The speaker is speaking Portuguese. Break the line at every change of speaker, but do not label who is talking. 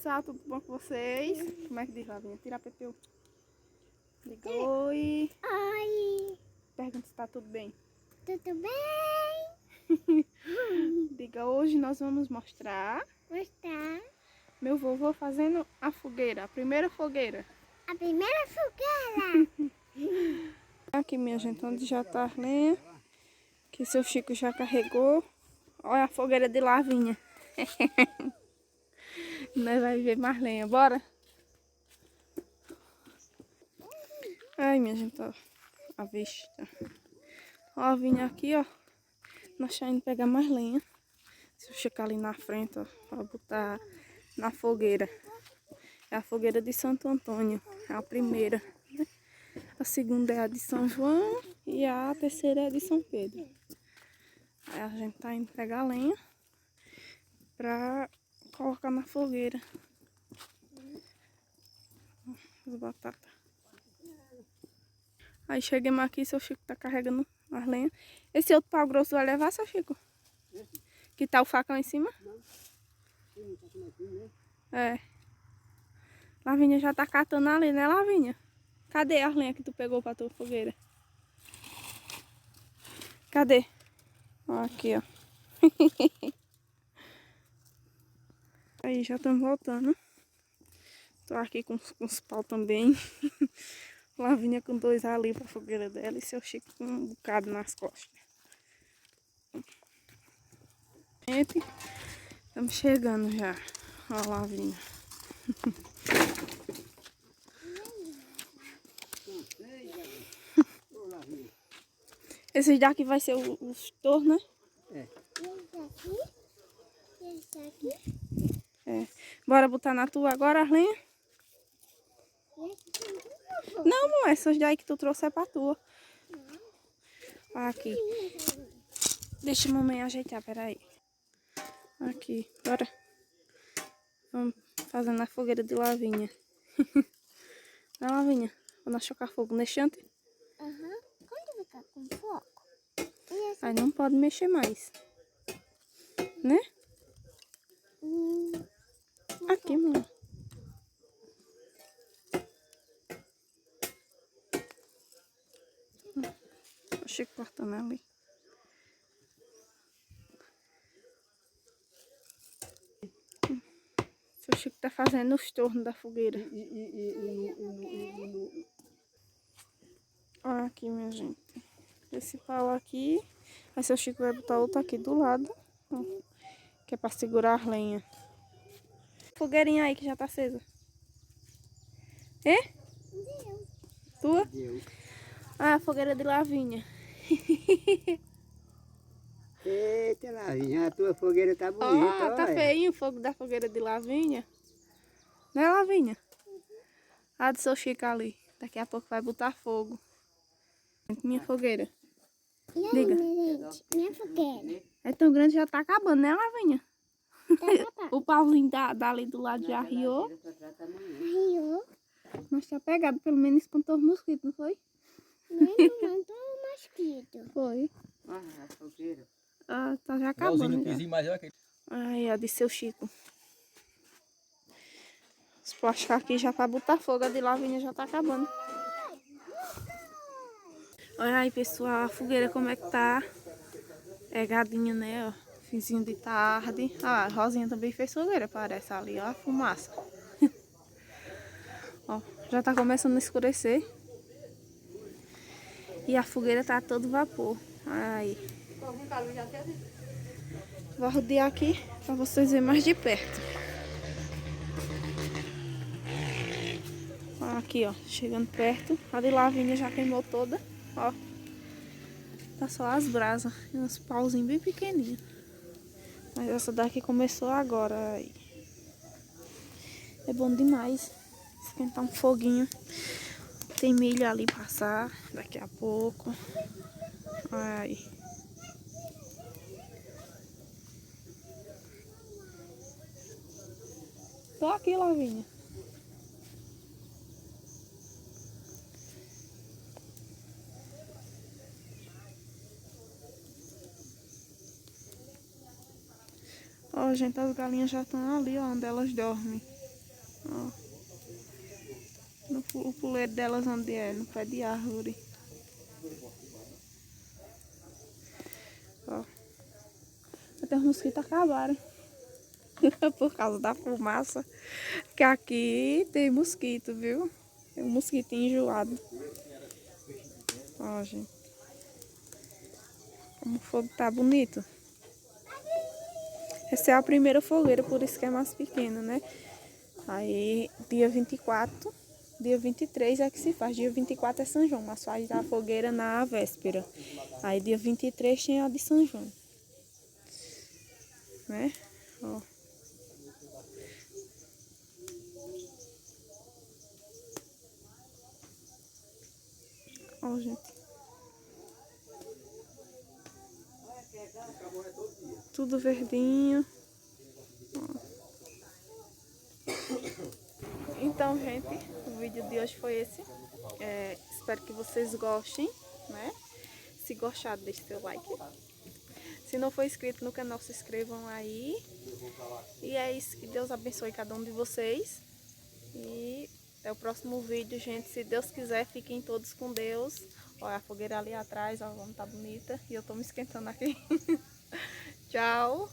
pessoal, tudo bom com vocês? Como é que diz, Lavinha? Tira a Pepeu. Diga oi.
Oi.
Pergunta se tá tudo bem.
Tudo bem?
Diga, hoje nós vamos mostrar meu vovô fazendo a fogueira, a primeira fogueira.
A primeira fogueira.
Aqui, minha gente, onde já tá a lenha, que seu Chico já carregou. Olha a fogueira de Lavinha. Nós vamos ver mais lenha, bora? Ai, minha gente, ó, a vista. Ó, a vinha aqui, ó. Nós tá indo pegar mais lenha. Se eu chegar ali na frente, ó, pra botar na fogueira. É a fogueira de Santo Antônio, é a primeira. A segunda é a de São João e a terceira é a de São Pedro. Aí a gente tá indo pegar lenha pra colocar na fogueira. As batatas. Aí chegamos aqui, seu Chico tá carregando as lenhas. Esse outro pau grosso vai levar, seu Chico? Que tá o facão em cima? É. Lavinha já tá catando ali, né, Lavinha? Cadê as lenhas que tu pegou pra tua fogueira? Cadê? Ó, aqui, ó. Aí já estamos voltando. Tô aqui com os pau também. Lavinha com 2 ali pra fogueira dela e seu Chico com um bocado nas costas. Gente, estamos chegando já. Ó, Lavinha. Esse daqui vai ser os tornos, né?
É. Esse aqui.
É. Bora botar na tua agora as lenhas? Não, não, essas daí que tu trouxe é pra tua. Aqui. Deixa a mamãe ajeitar, peraí. Aqui, bora. Vamos fazendo a fogueira de Lavinha. Vai, Lavinha. Vamos chocar fogo no enxante.
Quando ficar com fogo?
Aí não pode mexer mais. Né? Aqui, mano. O Chico cortando ali. O Chico tá fazendo os tornos da fogueira. Olha aqui, minha gente. Esse pau aqui. Aí seu Chico vai botar outro aqui do lado. Ó, que é pra segurar as lenhas. Fogueirinha aí que já tá acesa. É?
Deu.
Tua?
Deu.
Ah, a fogueira de Lavinha.
Eita, Lavinha, a tua fogueira tá bonita,
Ó, tá
olha.
feinho o fogo da fogueira de Lavinha. Né, Lavinha? A do seu Chico ali. Daqui a pouco vai botar fogo. Minha fogueira.
E aí,
Diga.
minha gente? Minha fogueira.
É tão grande, já tá acabando, né, Lavinha?
Tá.
O pauzinho dali do lado já riou.
Riu.
Mas tá pegado, pelo menos espantou os mosquitos, não foi?
Não tô mosquito.
Foi.
Ah, a fogueira.
Ah, tá já acabando. Já.
Maior que
Ai, a de seu Chico. Os plásticos aqui já pra botar fogo, a de Lavinha já tá acabando. Olha aí, pessoal, a fogueira como é que tá. Pegadinha, né, ó. Finzinho de tarde. Ah, a Rosinha também fez fogueira, parece ali, ó, a fumaça. Ó, já tá começando a escurecer. E a fogueira tá a todo vapor. Aí. Vou rodear aqui pra vocês verem mais de perto. Ó, aqui, ó, chegando perto. A de Lavinha já queimou toda, ó. Tá só as brasas e uns pauzinhos bem pequenininhos. Mas essa daqui começou agora. Aí. É bom demais esquentar um foguinho. Tem milho ali passar daqui a pouco. Aí. Tô aqui, Lavinha. Ó, gente, as galinhas já estão ali, ó, onde elas dormem. Ó. O puleiro delas onde é? No pé de árvore. Ó. Até os mosquitos acabaram. Por causa da fumaça. Que aqui tem mosquito, viu? Tem um mosquito enjoado. Ó, gente. Como o fogo tá bonito. Essa é a primeira fogueira, por isso que é mais pequena, né? Aí, dia 24, dia 23 é que se faz. Dia 24 é São João, mas faz a fogueira na véspera. Aí, dia 23 tem a de São João. Né? Ó. Ó, gente. Tudo verdinho. Ó. Então, gente, o vídeo de hoje foi esse. Espero que vocês gostem, né? Se gostar, deixe seu like. Se não for inscrito no canal, se inscrevam aí. E é isso, que Deus abençoe cada um de vocês. E até o próximo vídeo, gente. Se Deus quiser, fiquem todos com Deus. Olha a fogueira ali atrás, ó, como tá bonita. E eu tô me esquentando aqui. Tchau.